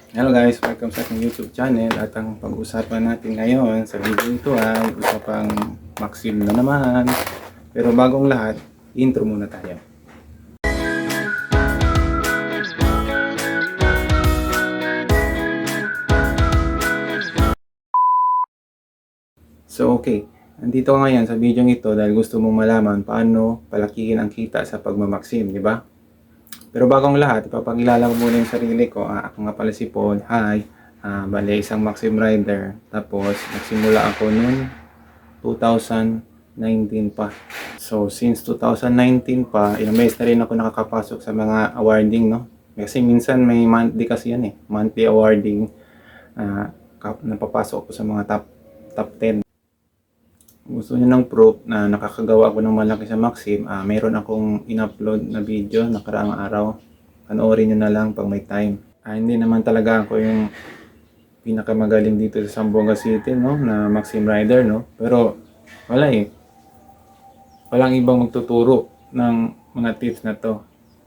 Hello guys, welcome sa aking YouTube channel at ang pag-uusapan natin ngayon sa video ito ay usapang Maxim na naman. Pero bagong lahat, intro muna tayo. So okay, nandito ka ngayon sa video ito dahil gusto mong malaman paano palakihin ang kita sa pagmamaxim, di ba? Pero bagong lahat, ipapakilala ko muna yung sarili ko. Ako nga pala si Paul. Hi! Bale, isang Maxim Rider. Tapos, nagsimula ako noon 2019 pa. So, since 2019 pa, ilang beses na rin ako nakakapasok sa mga awarding, no? Kasi minsan may monthly kasi yan eh. Monthly awarding. Napapasok ako sa mga top 10. Gusto niyo ng proof na nakakagawa ako ng malaki sa Maxim, mayroon akong in-upload na video nakaraang araw. Panoorin niyo na lang pag may time. Hindi naman talaga ako yung pinakamagaling dito sa Zamboanga City, no, na Maxim Rider, no. Pero wala eh. Walang ibang magtuturo ng mga tips na to.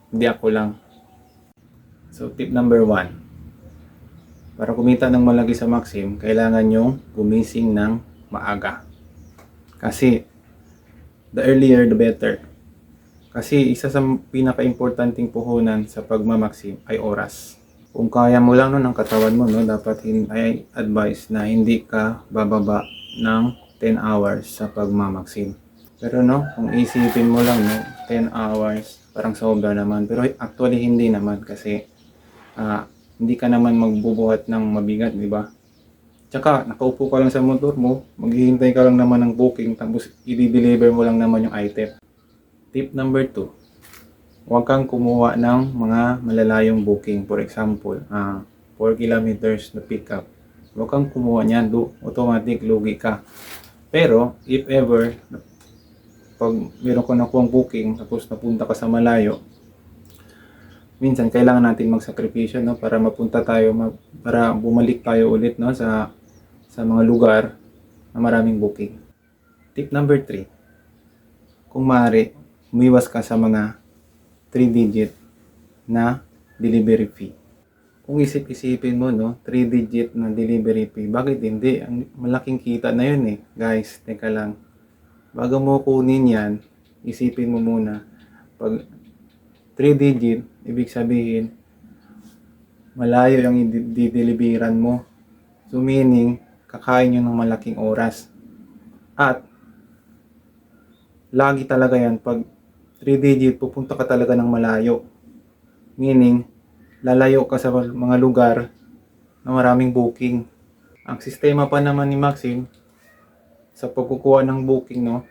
Hindi ako lang. So tip number 1. Para kumita ng malaki sa Maxim, kailangan yung gumising ng maaga. Kasi, the earlier the better. Kasi isa sa pinaka-importanting puhunan sa pagmamaxim ay oras. Kung kaya mo lang ng katawan mo, no, dapat ay advice na hindi ka bababa ng 10 hours sa pagmamaxim. Pero no, kung isipin mo lang, no, 10 hours, parang sobra naman. Pero actually hindi naman kasi hindi ka naman magbubuhat ng mabigat, di ba? Tsaka, nakaupo ka lang sa motor mo, maghihintay ka lang naman ng booking, tapos i-deliver mo lang naman yung item. Tip number 2. Huwag kang kumuha ng mga malalayong booking. For example, 4 kilometers na pick up. Huwag kang kumuha niyan, automatic lugi ka. Pero, if ever, pag meron ko nakuha booking, tapos napunta ka sa malayo, minsan kailangan natin magsakripisyo, no, para mapunta tayo, para bumalik tayo ulit, no, sa mga lugar na maraming booking. Tip number 3. Kung maaari, umiwas ka sa mga 3-digit na delivery fee. Kung isip-isipin mo, no, 3-digit na delivery fee, bakit hindi? Ang malaking kita na yun eh. Guys, teka lang. Bago mo kunin yan, isipin mo muna. Pag 3-digit, ibig sabihin, malayo yung i-deliveran mo. So meaning, kakain yun ng malaking oras. At, lagi talaga yan, pag 3-digit, pupunta ka talaga ng malayo. Meaning, lalayo ka sa mga lugar na maraming booking. Ang sistema pa naman ni Maxim, sa pagkukuha ng booking, no,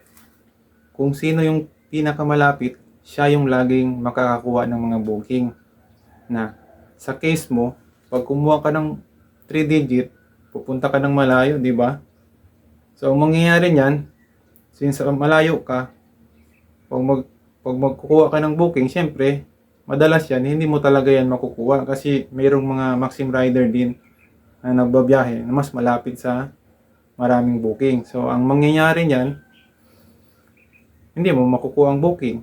kung sino yung pinakamalapit, siya yung laging makakakuha ng mga booking. Na, sa case mo, pag kumuha ka ng 3-digit, pupunta ka ng malayo, di ba? So, ang mangyayari niyan, since malayo ka, pag magkukuha ka ng booking, syempre, madalas yan, hindi mo talaga yan makukuha kasi mayroong mga Maxim Rider din na nagbabiyahe na mas malapit sa maraming booking. So, ang mangyayari niyan, hindi mo makukuha ang booking.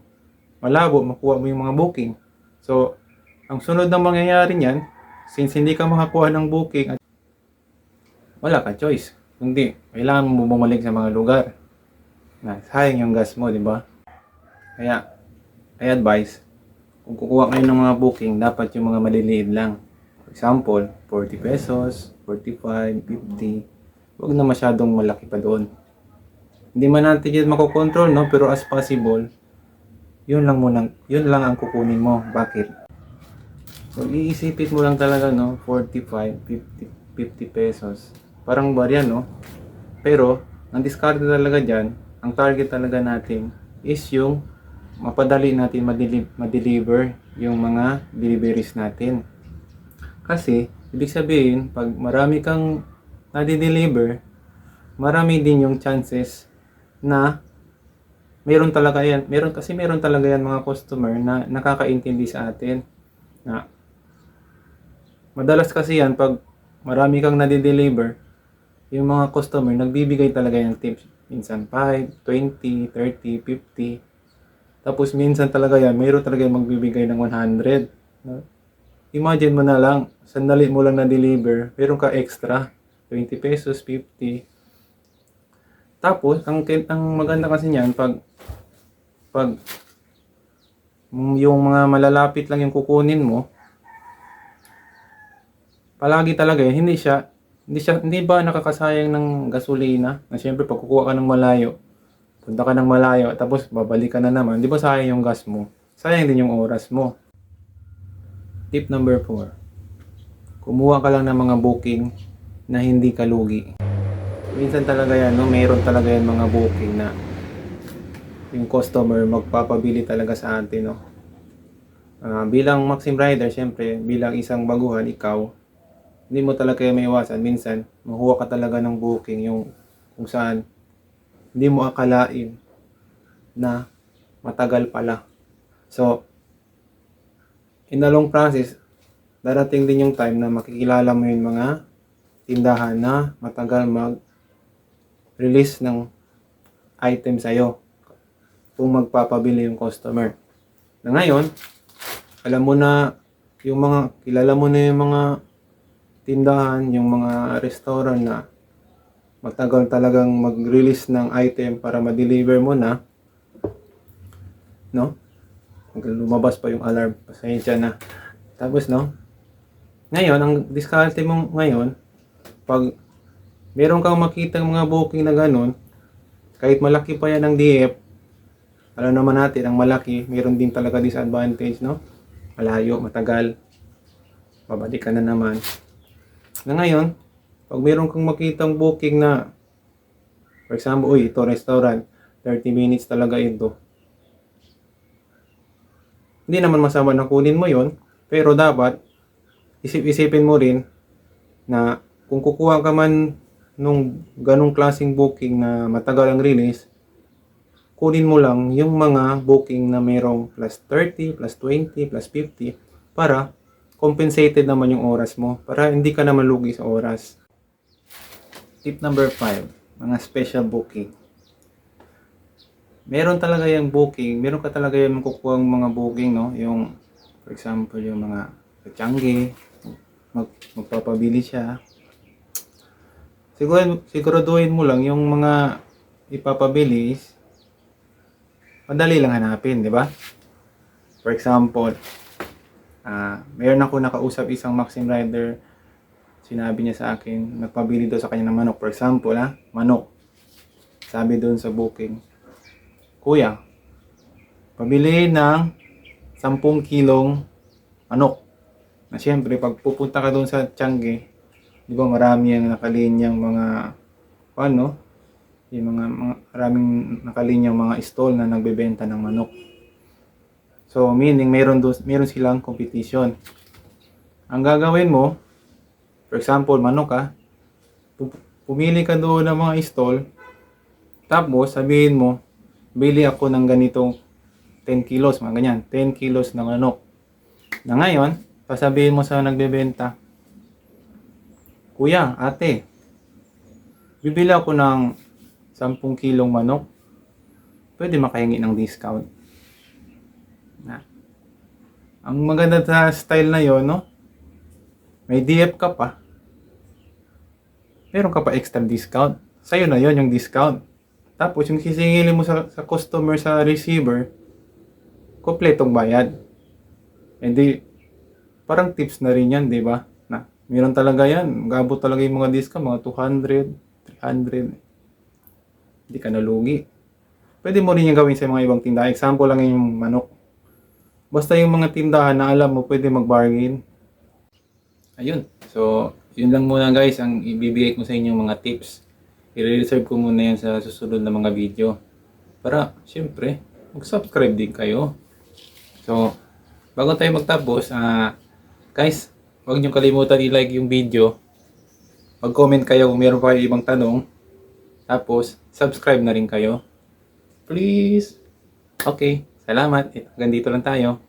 Malabo, makuha mo yung mga booking. So, ang sunod na mangyayari niyan, since hindi ka makakuha ng booking, wala ka choice. Kundi, kailangan mo bumalik sa mga lugar. Sayang yung gas mo, di ba? Kaya, I advise, kung kukuha kayo ng mga booking, dapat yung mga maliliit lang. For example, 40 pesos, 45, 50. Huwag na masyadong malaki pa doon. Hindi man natin yun makokontrol, no? Pero as possible, yun lang ang kukunin mo. Bakit? So, iisipin mo lang talaga, no? 45, 50 pesos. Parang barya, no? Pero, ang discard talaga dyan, ang target talaga natin is yung mapadali natin ma-deliver yung mga deliveries natin. Kasi, ibig sabihin, pag marami kang na-deliver, marami din yung chances na meron talaga yan mga customer na nakakaintindi sa atin. Na madalas kasi yan, pag marami kang na-deliver, yung mga customer, nagbibigay talaga yung tips. Minsan 5, 20, 30, 50. Tapos minsan talaga yan, mayroon talaga yung magbibigay ng 100. No? imagine mo na lang, sandali mo lang na-deliver, meron ka extra, 20 pesos, 50. Tapos, ang maganda kasi niyan, pag yung mga malalapit lang yung kukunin mo, palagi talaga hindi ba nakakasayang ng gasolina? Na syempre, pag kukuha ka ng malayo, punta ka ng malayo, tapos babalik ka na naman, di ba sayang yung gas mo? Sayang din yung oras mo. Tip number 4. Kumuha ka lang ng mga booking na hindi ka lugi. Minsan talaga yan, no? Mayroon talaga yan mga booking na yung customer magpapabili talaga sa atin, no? Bilang Maxim Rider, syempre, bilang isang baguhan, ikaw, hindi mo talaga maiwasan. Minsan, makuha ka talaga ng booking yung kung saan hindi mo akalain na matagal pala. So, in the long process, darating din yung time na makikilala mo yung mga tindahan na matagal mag-release ng item sa'yo kung magpapabili yung customer. Na ngayon, alam mo na kilala mo na yung mga tindahan, yung mga restaurant na matagal talagang mag-release ng item para ma-deliver mo na, no? Lumabas pa yung alarm, pasensya na. Tapos, no? Ngayon, ang diskarte mo ngayon, pag meron kang makita mga booking na ganun, kahit malaki pa yan ng DF, alam naman natin, ang malaki, meron din talaga disadvantage, no? Malayo, matagal, babalik ka na naman. Na ngayon, pag meron kang makitang booking na, for example, ito restaurant, 30 minutes talaga ito. Hindi naman masama na kunin mo yon, pero dapat, isipin mo rin na kung kukuha ka man nung ganong klaseng booking na matagal ang release, kunin mo lang yung mga booking na merong plus 30, plus 20, plus 50 para compensated naman yung oras mo, para hindi ka naman lugi sa oras. Tip number 5, mga special booking. Meron talaga yung booking, meron ka talaga yung makukuha mga booking, no? Yung, for example, yung mga kacangge, magpapabili siya. Siguraduhin mo lang yung mga ipapabili is madali lang hanapin, di ba? For example, mayroon ako nakausap isang Maxim Rider, sinabi niya sa akin, nagpabili daw sa kanya ng manok. For example, manok. Sabi doon sa booking, Kuya, pabili ng 10 kilong manok. Na siyempre, pag pupunta ka doon sa Tiangge, di ba marami ang nakalinyang mga, yung maraming nakalinyang mga stall na nagbebenta ng manok. So, meaning, meron silang competition. Ang gagawin mo, for example, manok pumili ka doon ng mga stall, tapos sabihin mo, bili ako ng ganitong 10 kilos, mga ganyan, 10 kilos ng manok. Na ngayon, sasabihin mo sa nagbebenta, Kuya, ate, bibili ako ng 10 kilong manok, pwede makahingi ng discount. Ang maganda sa style na yon, no? May DF ka pa, meron ka pa extra discount. Sa'yo na yon yung discount. Tapos yung sisingilin mo sa customer, sa receiver, kompletong bayad. Hindi, parang tips na rin yan, di ba? Na, meron talaga yan. Magabot talaga yung mga discount, mga 200, 300. Hindi ka nalugi. Pwede mo rin yung gawin sa mga ibang tindahan. Example lang yung manok. Basta yung mga tindahan na alam mo, pwede mag-bargain. Ayun. So, yun lang muna guys, ang ibibigay ko sa inyong mga tips. I-reserve ko muna yan sa susunod na mga video. Para, syempre, mag-subscribe din kayo. So, bago tayo magtapos, guys, huwag nyo kalimutan i-like yung video. Mag-comment kayo kung meron pa kayo ibang tanong. Tapos, subscribe na rin kayo. Please. Okay, salamat. Hanggang dito lang tayo.